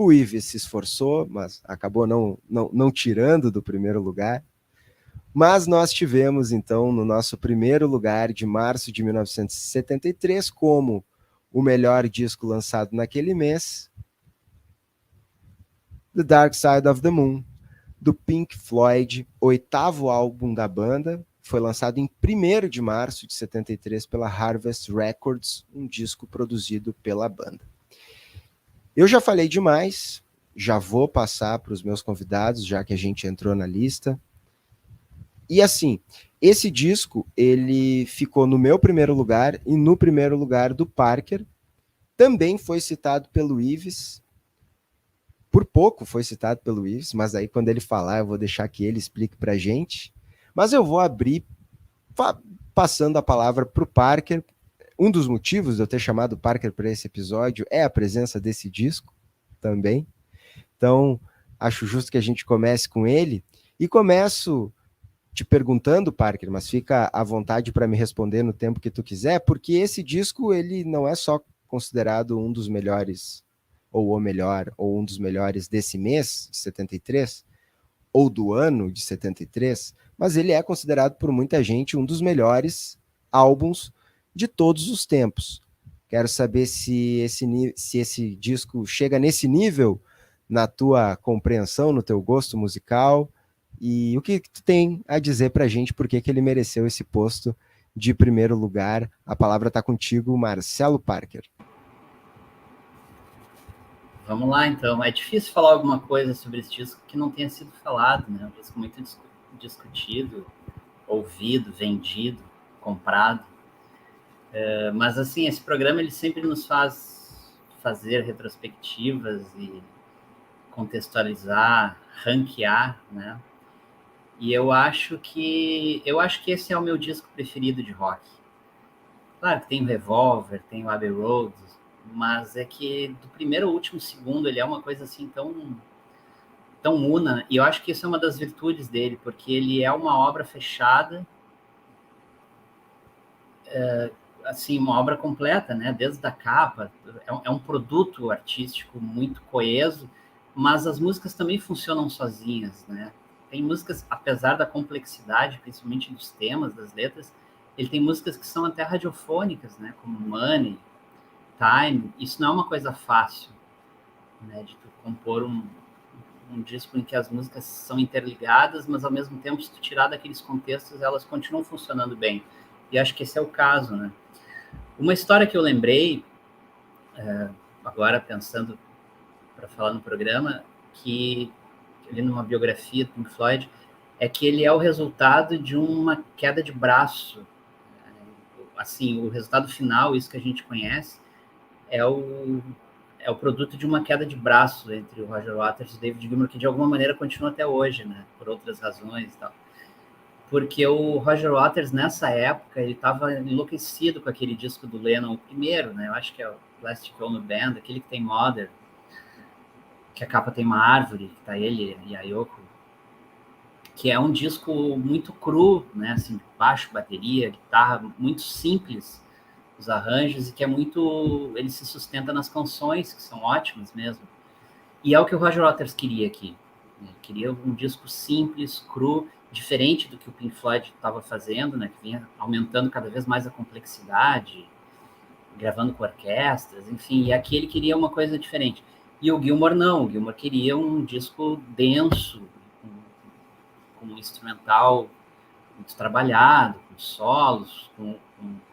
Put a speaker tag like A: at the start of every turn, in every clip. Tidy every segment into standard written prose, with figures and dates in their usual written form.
A: O Yves se esforçou, mas acabou não tirando do primeiro lugar. Mas nós tivemos, então, no nosso primeiro lugar de março de 1973, como o melhor disco lançado naquele mês, The Dark Side of the Moon, do Pink Floyd, oitavo álbum da banda, foi lançado em 1º de março de 73 pela Harvest Records, um disco produzido pela banda. Eu já falei demais, já vou passar para os meus convidados, já que a gente entrou na lista. E assim, esse disco, ele ficou no meu primeiro lugar e no primeiro lugar do Parker. Também foi citado pelo Yves. Por pouco foi citado pelo Yves, mas aí quando ele falar, eu vou deixar que ele explique pra gente. Mas eu vou abrir passando a palavra para o Parker. Um dos motivos de eu ter chamado o Parker para esse episódio é a presença desse disco também. Então, acho justo que a gente comece com ele. E começo te perguntando, Parker, mas fica à vontade para me responder no tempo que tu quiser, porque esse disco ele não é só considerado um dos melhores, ou o melhor, ou um dos melhores desse mês, de 73, ou do ano de 73, mas ele é considerado por muita gente um dos melhores álbuns de todos os tempos. Quero saber se esse disco chega nesse nível na tua compreensão, no teu gosto musical, e o que tu tem a dizer pra gente, por que ele mereceu esse posto de primeiro lugar. A palavra está contigo, Marcelo Parker.
B: Vamos lá, então. É difícil falar alguma coisa sobre esse disco que não tenha sido falado, né? Um disco muito discutido, ouvido, vendido, comprado. Mas, assim, esse programa ele sempre nos faz fazer retrospectivas e contextualizar, ranquear, né? E eu acho que esse é o meu disco preferido de rock. Claro que tem o Revolver, tem o Abbey Road, mas é que do primeiro ao último segundo ele é uma coisa assim tão una, e eu acho que isso é uma das virtudes dele, porque ele é uma obra fechada, assim, uma obra completa, né? Desde a capa, é um produto artístico muito coeso, mas as músicas também funcionam sozinhas, né? Tem músicas, apesar da complexidade, principalmente dos temas, das letras, ele tem músicas que são até radiofônicas, né? Como Money, Time. Isso não é uma coisa fácil, né? De tu compor um disco em que as músicas são interligadas, mas ao mesmo tempo, se tu tirar daqueles contextos, elas continuam funcionando bem. E acho que esse é o caso, né? Uma história que eu lembrei, agora pensando para falar no programa, que ali numa biografia do Pink Floyd, é que ele é o resultado de uma queda de braço. Assim, o resultado final, isso que a gente conhece, é o produto de uma queda de braço entre o Roger Waters e o David Gilmour, que de alguma maneira continua até hoje, né? Por outras razões e tal. Porque o Roger Waters, nessa época, ele estava enlouquecido com aquele disco do Lennon, o primeiro, né? Eu acho que é o Plastic Ono Band, aquele que tem Mother, que a capa tem uma árvore, que tá ele e a Yoko, que é um disco muito cru, né? Assim, baixo, bateria, guitarra, muito simples, os arranjos, e que é muito... Ele se sustenta nas canções, que são ótimas mesmo. E é o que o Roger Waters queria aqui. Ele queria um disco simples, cru, diferente do que o Pink Floyd estava fazendo, né? Que vinha aumentando cada vez mais a complexidade, gravando com orquestras, enfim. E aqui ele queria uma coisa diferente. E o Gilmour não. O Gilmour queria um disco denso, com um instrumental muito trabalhado, com solos, com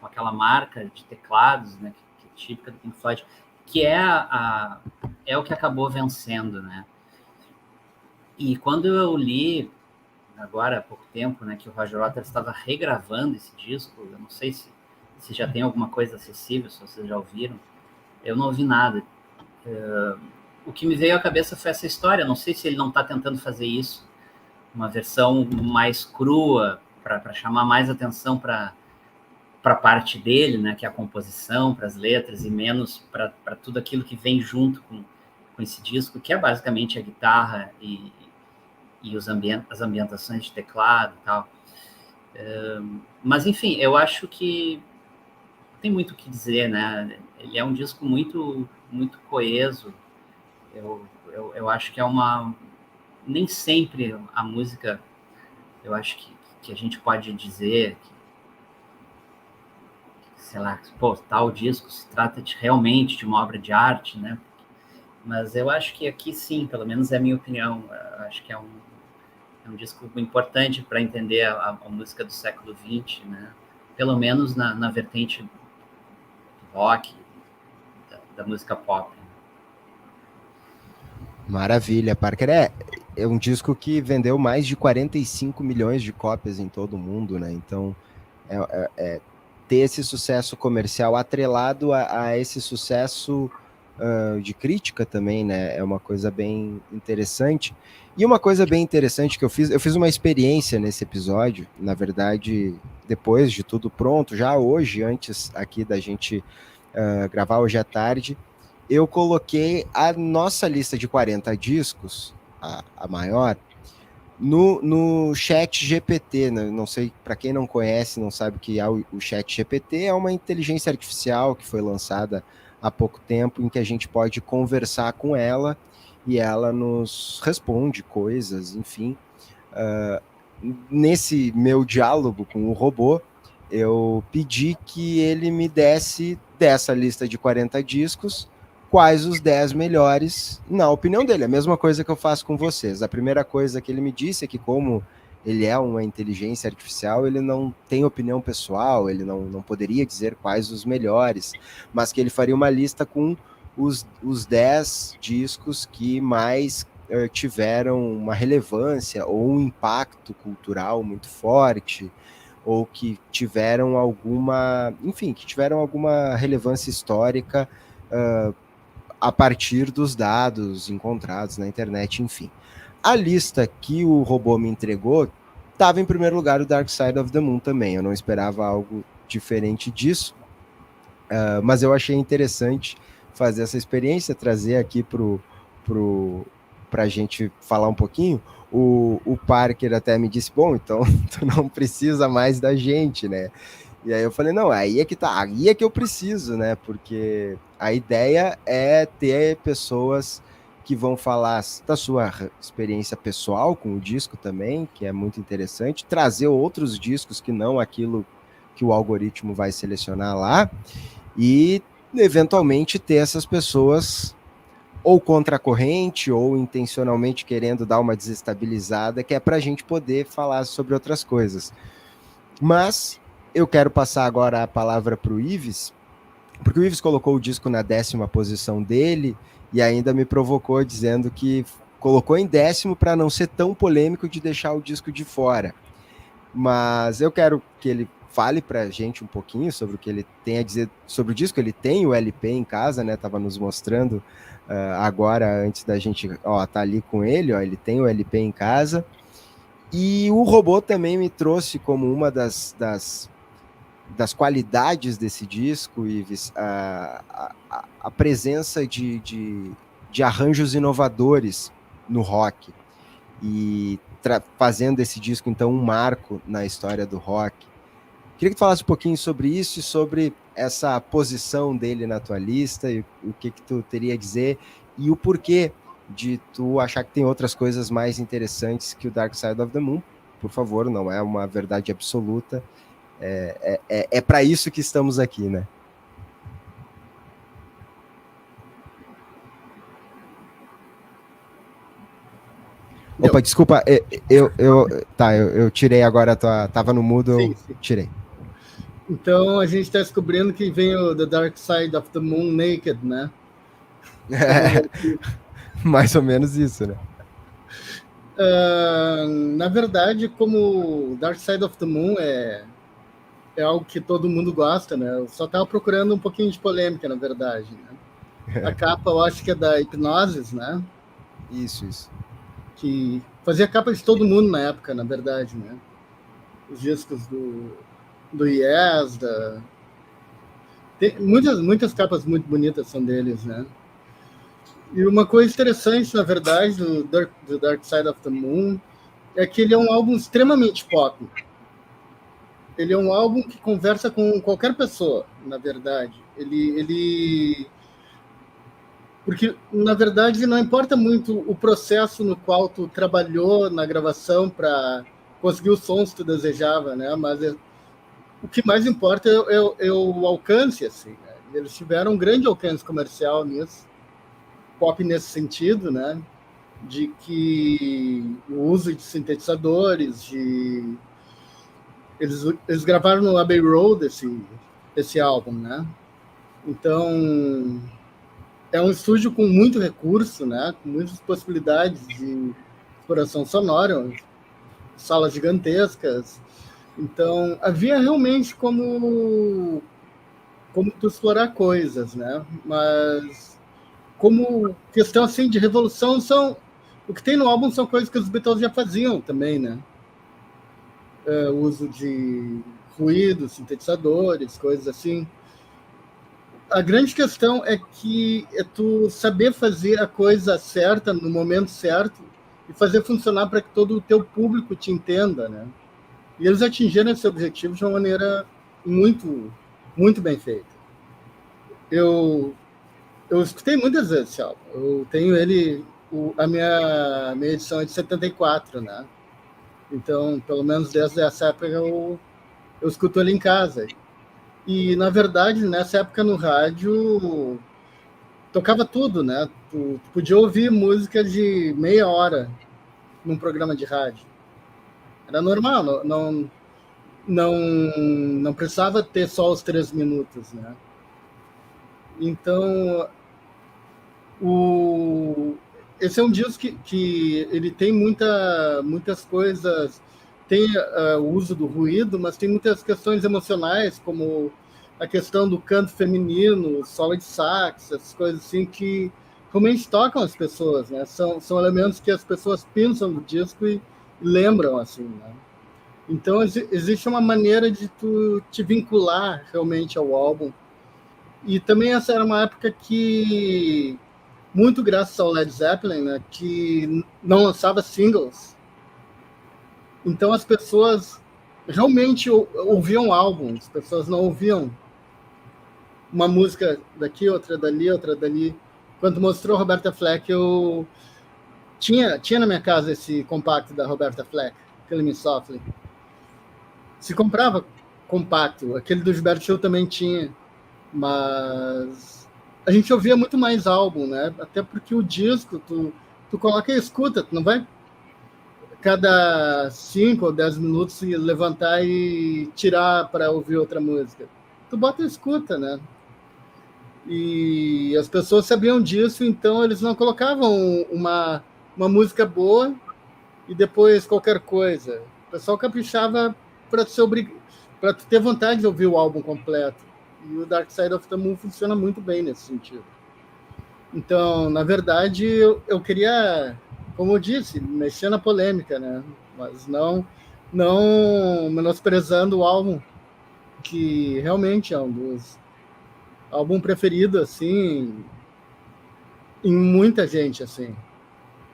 B: aquela marca de teclados, né, que é típica do Pink Floyd, que é o que acabou vencendo, né? E quando eu li, agora há pouco tempo, né, que o Roger Waters estava regravando esse disco, eu não sei se já tem alguma coisa acessível, se vocês já ouviram, eu não ouvi nada. O que me veio à cabeça foi essa história, não sei se ele não está tentando fazer isso, uma versão mais crua, para chamar mais atenção para a parte dele, né, que é a composição, para as letras, e menos para tudo aquilo que vem junto com esse disco, que é basicamente a guitarra e as ambientações de teclado e tal. Mas, enfim, eu acho que tem muito o que dizer, né? Ele é um disco muito, muito coeso. Eu acho que é uma... Nem sempre a música, eu acho que a gente pode dizer que, sei lá, pô, tal disco se trata realmente de uma obra de arte, né? Mas eu acho que aqui sim, pelo menos é a minha opinião, eu acho que é um disco importante para entender a música do século XX, né? Pelo menos na vertente do rock, da música pop.
A: Maravilha, Parker. É um disco que vendeu mais de 45 milhões de cópias em todo o mundo, né? Então, ter esse sucesso comercial atrelado a esse sucesso de crítica também, né? É uma coisa bem interessante. E uma coisa bem interessante que eu fiz uma experiência nesse episódio, na verdade, depois de tudo pronto, já hoje, antes aqui da gente gravar hoje à tarde, eu coloquei a nossa lista de 40 discos, a maior, no Chat GPT, né? Não sei, para quem não conhece, não sabe o que é o Chat GPT, é uma inteligência artificial que foi lançada há pouco tempo, em que a gente pode conversar com ela e ela nos responde coisas, enfim. Nesse meu diálogo com o robô, eu pedi que ele me desse dessa lista de 40 discos quais os 10 melhores, na opinião dele. A mesma coisa que eu faço com vocês. A primeira coisa que ele me disse é que, como ele é uma inteligência artificial, ele não tem opinião pessoal, ele não poderia dizer quais os melhores, mas que ele faria uma lista com os 10 discos que mais tiveram uma relevância ou um impacto cultural muito forte, ou que tiveram alguma, enfim, que tiveram alguma relevância histórica a partir dos dados encontrados na internet, enfim. A lista que o robô me entregou estava em primeiro lugar o Dark Side of the Moon também. Eu não esperava algo diferente disso, mas eu achei interessante fazer essa experiência, trazer aqui para a gente falar um pouquinho. O Parker até me disse, bom, então tu não precisa mais da gente, né? E aí eu falei, não, aí é que tá, aí é que eu preciso, né? Porque a ideia é ter pessoas que vão falar da sua experiência pessoal com o disco também, que é muito interessante, trazer outros discos que não aquilo que o algoritmo vai selecionar lá, e eventualmente ter essas pessoas ou contra a corrente, ou intencionalmente querendo dar uma desestabilizada, que é para a gente poder falar sobre outras coisas. Mas eu quero passar agora a palavra para o Ives, porque o Ives colocou o disco na 10ª posição dele e ainda me provocou dizendo que colocou em 10º para não ser tão polêmico de deixar o disco de fora. Mas eu quero que ele fale para a gente um pouquinho sobre o que ele tem a dizer sobre o disco. Ele tem o LP em casa, né? Tava nos mostrando agora, antes da gente, tá ali com ele, ele tem o LP em casa. E o robô também me trouxe como uma das qualidades desse disco, Ives, a presença de arranjos inovadores no rock. E fazendo esse disco, então, um marco na história do rock. Queria que tu falasse um pouquinho sobre isso e sobre essa posição dele na tua lista, e o que tu teria a dizer, e o porquê de tu achar que tem outras coisas mais interessantes que o Dark Side of the Moon. Por favor, não é uma verdade absoluta. É para isso que estamos aqui, né? Opa, desculpa, eu tirei agora, tava no mudo, sim. Tirei.
C: Então a gente está descobrindo que vem o The Dark Side of the Moon Naked, né?
A: Mais ou menos isso, né?
C: Na verdade, como Dark Side of the Moon é algo que todo mundo gosta, né? Eu só estava procurando um pouquinho de polêmica, na verdade, né? A capa, eu acho que é da Hipgnosis, né?
A: Isso.
C: Que fazia capa de todo mundo na época, na verdade, né? Os discos do Yes, tem muitas capas muito bonitas são deles, né? E uma coisa interessante, na verdade, do Dark Side of the Moon é que ele é um álbum extremamente pop. Ele é um álbum que conversa com qualquer pessoa, na verdade. Ele Porque, na verdade, não importa muito o processo no qual tu trabalhou na gravação para conseguir os sons que tu desejava, né? Mas o que mais importa é o alcance, assim, né? Eles tiveram um grande alcance comercial nisso, pop nesse sentido, né? De que o uso de sintetizadores, eles gravaram no Abbey Road esse álbum, né? Então, é um estúdio com muito recurso, né? Com muitas possibilidades de exploração sonora, salas gigantescas. Então, havia realmente como tu explorar coisas, né? Mas como questão assim de revolução, o que tem no álbum são coisas que os Beatles já faziam também, né? O uso de ruídos, sintetizadores, coisas assim. A grande questão é que é tu saber fazer a coisa certa no momento certo e fazer funcionar para que todo o teu público te entenda, né? E eles atingiram esse objetivo de uma maneira muito, muito bem feita. Eu escutei muitas vezes esse álbum. Eu tenho ele, a minha edição é de 74, né? Então, pelo menos desde essa época eu escuto ele em casa. E, na verdade, nessa época no rádio, tocava tudo, né? Tu podia ouvir música de meia hora num programa de rádio. Era normal, não precisava ter só os 3 minutos, né? Então, esse é um disco que ele tem muitas coisas, tem o uso do ruído, mas tem muitas questões emocionais, como a questão do canto feminino, solo de sax, essas coisas assim que realmente tocam as pessoas, né? São elementos que as pessoas pensam no disco e lembram, assim, né? Então, existe uma maneira de tu te vincular realmente ao álbum. E também essa era uma época que, muito graças ao Led Zeppelin, né, que não lançava singles, então as pessoas realmente ouviam álbuns, as pessoas não ouviam uma música daqui, outra dali. Quando mostrou Roberta Fleck, eu tinha na minha casa esse compacto da Roberta Fleck, Killing Me Softly. Se comprava compacto, aquele do Gilberto Gil também tinha, mas a gente ouvia muito mais álbum, né? Até porque o disco, tu coloca e escuta, tu não vai cada 5 ou 10 minutos se levantar e tirar para ouvir outra música. Tu bota e escuta, né? E as pessoas sabiam disso, então eles não colocavam uma música boa e depois qualquer coisa. O pessoal caprichava para tu ter vontade de ouvir o álbum completo. E o Dark Side of the Moon funciona muito bem nesse sentido. Então, na verdade, eu queria, como eu disse, mexer na polêmica, né? Mas não menosprezando o álbum, que realmente é um dos álbuns preferidos, assim, em muita gente, assim.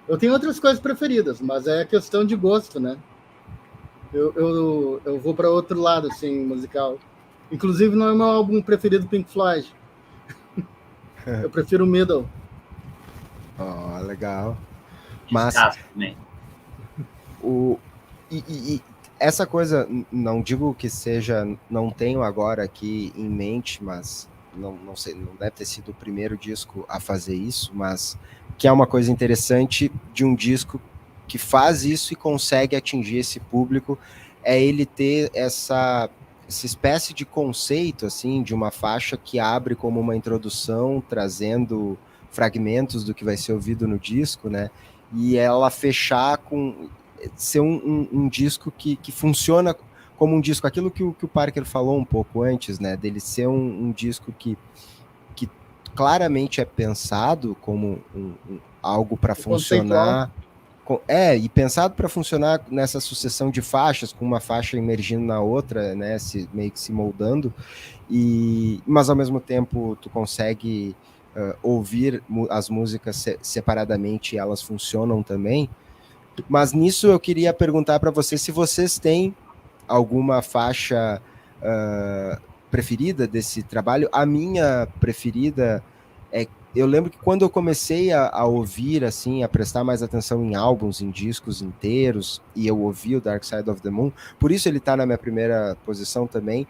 C: Eu tenho outras coisas preferidas, mas é questão de gosto, né? Eu vou para outro lado, assim, musical. Inclusive, não é o meu álbum preferido do Pink Floyd. Eu prefiro o Middle.
A: Oh, legal. Mas essa coisa, não digo que seja, não tenho agora aqui em mente, mas não sei, não deve ter sido o primeiro disco a fazer isso, mas que é uma coisa interessante de um disco que faz isso e consegue atingir esse público, é ele ter essa espécie de conceito, assim, de uma faixa que abre como uma introdução, trazendo fragmentos do que vai ser ouvido no disco, né? E ela fechar com ser um disco que funciona como um disco, aquilo que o Parker falou um pouco antes, né? Dele ser um disco que claramente é pensado como algo para funcionar. E pensado para funcionar nessa sucessão de faixas, com uma faixa emergindo na outra, né, meio que se moldando, mas ao mesmo tempo tu consegue ouvir as músicas separadamente e elas funcionam também. Mas nisso eu queria perguntar para vocês se vocês têm alguma faixa preferida desse trabalho. A minha preferida é eu lembro que quando eu comecei a ouvir, assim, a prestar mais atenção em álbuns, em discos inteiros, e eu ouvi o Dark Side of the Moon, por isso ele tá na minha primeira posição também,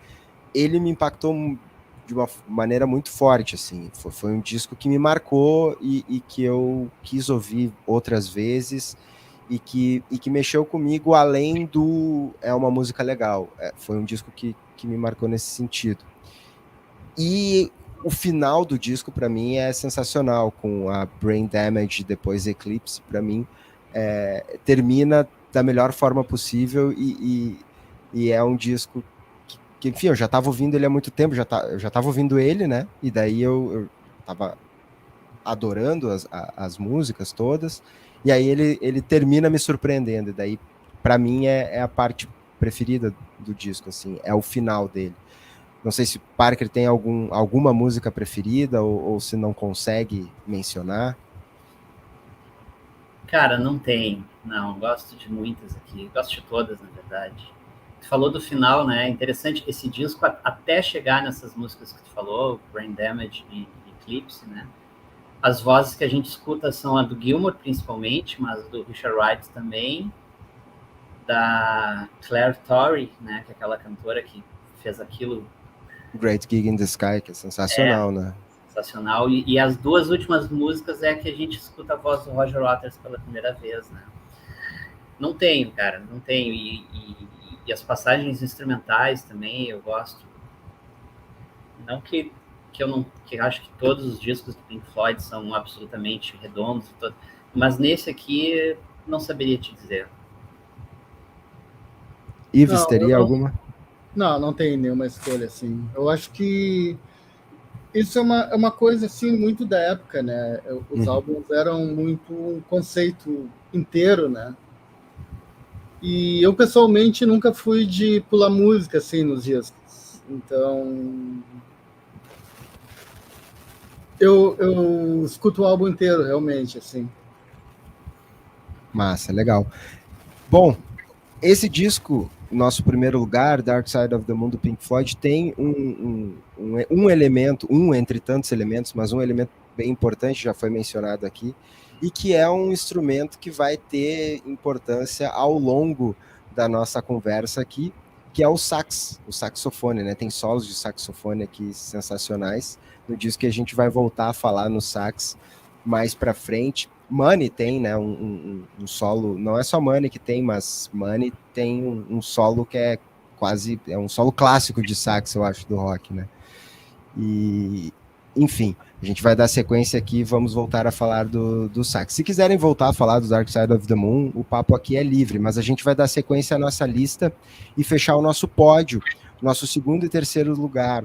A: ele me impactou de uma maneira muito forte, assim, foi um disco que me marcou e que eu quis ouvir outras vezes, e que mexeu comigo além do é uma música legal, foi um disco que me marcou nesse sentido. E o final do disco, para mim, é sensacional, com a Brain Damage, depois Eclipse, para mim, termina da melhor forma possível e é um disco que, enfim, eu já estava ouvindo ele há muito tempo, eu já estava ouvindo ele, né? E daí eu estava adorando as músicas todas, e aí ele termina me surpreendendo, e daí, para mim, é a parte preferida do disco, assim, é o final dele. Não sei se o Parker tem alguma música preferida ou se não consegue mencionar.
B: Cara, não tem. Não, gosto de muitas aqui. Gosto de todas, na verdade. Tu falou do final, né? Interessante esse disco, até chegar nessas músicas que tu falou, Brain Damage e Eclipse, né? As vozes que a gente escuta são a do Gilmour, principalmente, mas do Richard Wright também, da Claire Torrey, né? Que é aquela cantora que fez aquilo.
A: Great Gig in the Sky, que é sensacional, né?
B: Sensacional. E as duas últimas músicas é que a gente escuta a voz do Roger Waters pela primeira vez, né? Não tenho, cara, não tenho. E as passagens instrumentais também eu gosto. Não que eu não que eu acho que todos os discos do Pink Floyd são absolutamente redondos, mas nesse aqui não saberia te dizer.
A: Ives, teria alguma?
C: Não tem nenhuma escolha, assim. Eu acho que isso é uma coisa, assim, muito da época, né? Os álbuns eram muito um conceito inteiro, né? E eu, pessoalmente, nunca fui de pular música, assim, nos discos. Então, eu escuto o álbum inteiro, realmente, assim.
A: Massa, legal. Bom, esse disco, nosso primeiro lugar, Dark Side of the Moon, do Pink Floyd, tem um elemento, entre tantos elementos, mas um elemento bem importante, já foi mencionado aqui, e que é um instrumento que vai ter importância ao longo da nossa conversa aqui, que é o saxofone, né? Tem solos de saxofone aqui sensacionais, no disco que a gente vai voltar a falar no sax mais para frente. Money tem, né, um solo, não é só Money que tem, mas Money tem um solo que é quase, é um solo clássico de sax, eu acho, do rock, né? E, enfim, a gente vai dar sequência aqui e vamos voltar a falar do sax. Se quiserem voltar a falar do Dark Side of the Moon, o papo aqui é livre, mas a gente vai dar sequência à nossa lista e fechar o nosso pódio, nosso segundo e terceiro lugar.